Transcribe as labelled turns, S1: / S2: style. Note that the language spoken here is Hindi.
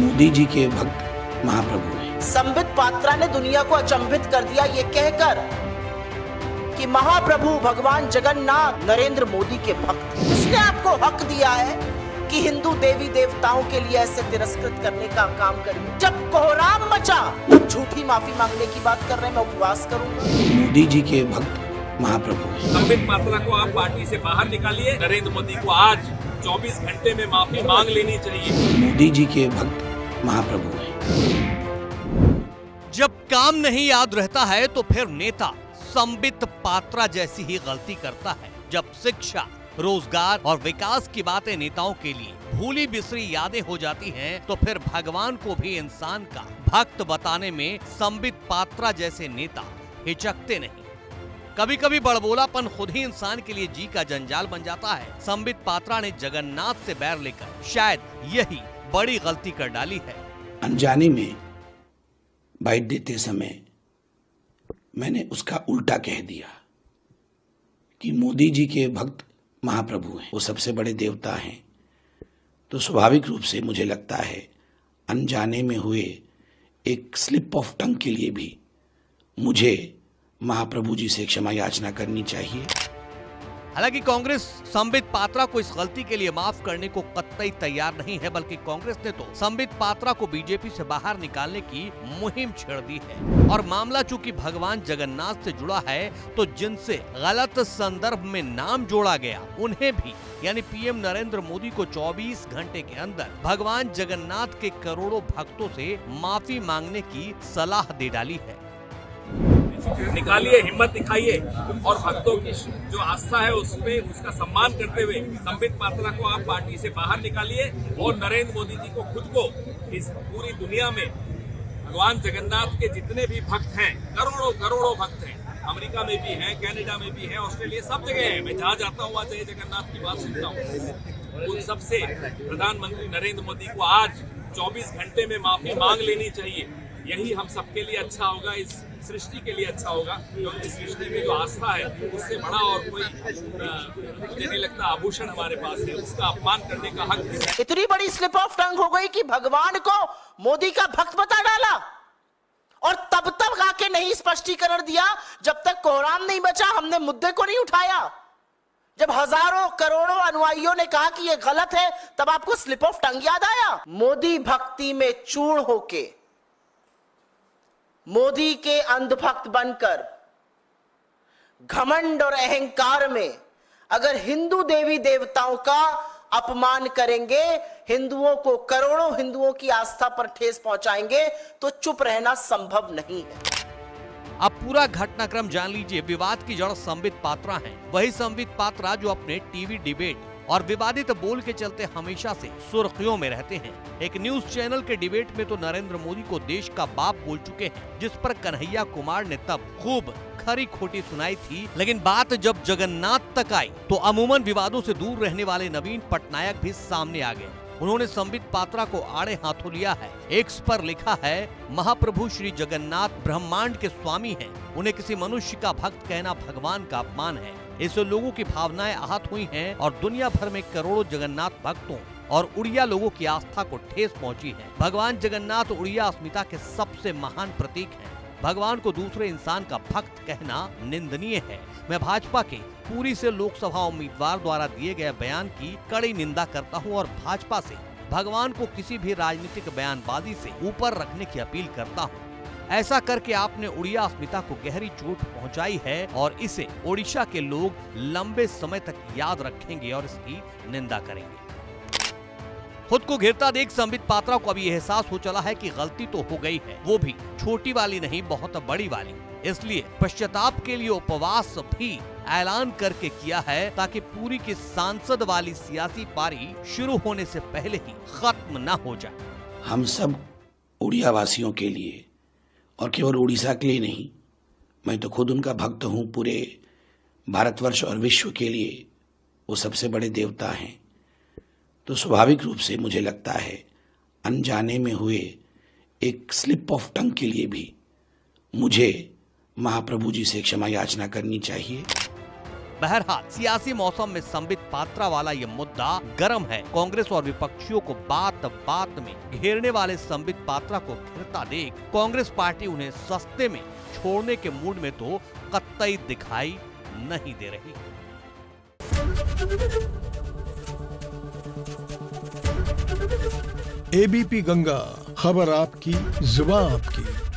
S1: मोदी जी के भक्त महाप्रभु हैं।
S2: संबित पात्रा ने दुनिया को अचंभित कर दिया ये कहकर कि महाप्रभु भगवान जगन्नाथ नरेंद्र मोदी के भक्त। किसने आपको हक दिया है कि हिंदू देवी देवताओं के लिए ऐसे तिरस्कृत करने का काम करें? जब कोहराम मचा तब झूठी माफी मांगने की बात कर रहे हैं, मैं उपवास करूंगा।
S1: मोदी जी के भक्त महाप्रभु हैं।
S3: संबित पात्रा को आप पार्टी से बाहर निकालिए। नरेंद्र मोदी को आज 24 घंटे में माफी मांग लेनी चाहिए।
S1: मोदी जी के भक्त महाप्रभु हैं।
S4: जब काम नहीं याद रहता है तो फिर नेता संबित पात्रा जैसी ही गलती करता है। जब शिक्षा, रोजगार और विकास की बातें नेताओं के लिए भूली बिसरी यादें हो जाती हैं, तो फिर भगवान को भी इंसान का भक्त बताने में संबित पात्रा जैसे नेता हिचकते नहीं। कभी कभी बड़बोलापन खुद ही इंसान के लिए जी का जंजाल बन जाता है। संबित पात्रा ने जगन्नाथ से बैर लेकर शायद यही बड़ी गलती कर डाली है।
S1: अनजाने में बाइट देते समय मैंने उसका उल्टा कह दिया कि मोदी जी के भक्त महाप्रभु हैं, वो सबसे बड़े देवता हैं। तो स्वाभाविक रूप से मुझे लगता है अनजाने में हुए एक स्लिप ऑफ टंग के लिए भी मुझे महाप्रभु जी से क्षमा याचना करनी चाहिए।
S4: हालांकि कांग्रेस संबित पात्रा को इस गलती के लिए माफ करने को कतई तैयार नहीं है, बल्कि कांग्रेस ने तो संबित पात्रा को बीजेपी से बाहर निकालने की मुहिम छेड़ दी है। और मामला चूंकि भगवान जगन्नाथ से जुड़ा है, तो जिनसे गलत संदर्भ में नाम जोड़ा गया उन्हें भी यानी पीएम नरेंद्र मोदी को 24 घंटे के अंदर भगवान जगन्नाथ के करोड़ों भक्तों से माफी मांगने की सलाह दे डाली है।
S3: निकालिए, हिम्मत दिखाइए और भक्तों की जो आस्था है उसमें उसका सम्मान करते हुए संबित पात्रा को आप पार्टी से बाहर निकालिए और नरेंद्र मोदी जी को खुद को इस पूरी दुनिया में भगवान जगन्नाथ के जितने भी भक्त हैं, करोड़ों करोड़ों भक्त हैं, अमेरिका में भी हैं, कनाडा में भी हैं, ऑस्ट्रेलिया, सब जगह है। मैं जहाँ जाता हूँ वहाँ जय जगन्नाथ की बात सुनता हूँ। उन सबसे प्रधानमंत्री नरेंद्र मोदी को आज 24 घंटे में माफी मांग लेनी चाहिए। यही हम सबके लिए अच्छा होगा, इस सृष्टि के लिए अच्छा होगा, क्योंकि सृष्टि में जो आस्था है उससे बड़ा और कोई मुझे नहीं लगता आभूषण हमारे पास है। उसका अपमान करने का हक किसी।
S2: इतनी बड़ी स्लिप ऑफ टंग हो गई कि भगवान को मोदी का भक्त बता डाला और तब तक आके नहीं स्पष्टीकरण दिया जब तक कोहराम नहीं बचा। हमने मुद्दे को नहीं उठाया। जब हजारों करोड़ों अनुयायियों ने कहा कि यह गलत है, तब आपको स्लिप ऑफ टंग याद आया। मोदी भक्ति में चूर्ण होके, मोदी के अंधभक्त बनकर, घमंड और अहंकार में अगर हिंदू देवी देवताओं का अपमान करेंगे, हिंदुओं को, करोड़ों हिंदुओं की आस्था पर ठेस पहुंचाएंगे, तो चुप रहना संभव नहीं है।
S4: अब पूरा घटनाक्रम जान लीजिए। विवाद की जड़ संबित पात्रा हैं। वही संबित पात्रा जो अपने टीवी डिबेट और विवादित बोल के चलते हमेशा से सुर्खियों में रहते हैं। एक न्यूज चैनल के डिबेट में तो नरेंद्र मोदी को देश का बाप बोल चुके हैं, जिस पर कन्हैया कुमार ने तब खूब खरी खोटी सुनाई थी। लेकिन बात जब जगन्नाथ तक आई तो अमूमन विवादों से दूर रहने वाले नवीन पटनायक भी सामने आ गए। उन्होंने संबित पात्रा को आड़े हाथों लिया है। एक्स पर लिखा है, महाप्रभु श्री जगन्नाथ ब्रह्मांड के स्वामी हैं, उन्हें किसी मनुष्य का भक्त कहना भगवान का अपमान है। इससे लोगों की भावनाएं आहत हुई हैं और दुनिया भर में करोड़ों जगन्नाथ भक्तों और उड़िया लोगों की आस्था को ठेस पहुंची है। भगवान जगन्नाथ उड़िया अस्मिता के सबसे महान प्रतीक हैं। भगवान को दूसरे इंसान का भक्त कहना निंदनीय है। मैं भाजपा के पूरी से लोकसभा उम्मीदवार द्वारा दिए गए बयान की कड़ी निंदा करता हूं और भाजपा से भगवान को किसी भी राजनीतिक बयानबाजी से ऊपर रखने की अपील करता हूं। ऐसा करके आपने उड़िया अस्मिता को गहरी चोट पहुंचाई है और इसे ओडिशा के लोग लंबे समय तक याद रखेंगे और इसकी निंदा करेंगे। खुद को घिरता देख संबित पात्रा को अभी एहसास हो चला है कि गलती तो हो गई है, वो भी छोटी वाली नहीं, बहुत बड़ी वाली। इसलिए पश्चाताप के लिए उपवास भी ऐलान करके किया है, ताकि पूरी की सांसद वाली सियासी पारी शुरू होने से पहले ही खत्म न हो जाए।
S1: हम सब उड़िया वासियों के लिए और केवल उड़ीसा के लिए नहीं, मैं तो खुद उनका भक्त हूँ। पूरे भारतवर्ष और विश्व के लिए वो सबसे बड़े देवता हैं। तो स्वाभाविक रूप से मुझे लगता है अनजाने में हुए एक स्लिप ऑफ टंग के लिए भी मुझे महाप्रभु जी से क्षमा याचना करनी चाहिए।
S4: बहरहाल सियासी मौसम में संबित पात्रा वाला ये मुद्दा गर्म है। कांग्रेस और विपक्षियों को बात बात में घेरने वाले संबित पात्रा को घिरता देख कांग्रेस पार्टी उन्हें सस्ते में छोड़ने के मूड में तो कतई दिखाई नहीं दे रही।
S5: एबीपी गंगा, खबर आपकी, जुबान आपकी।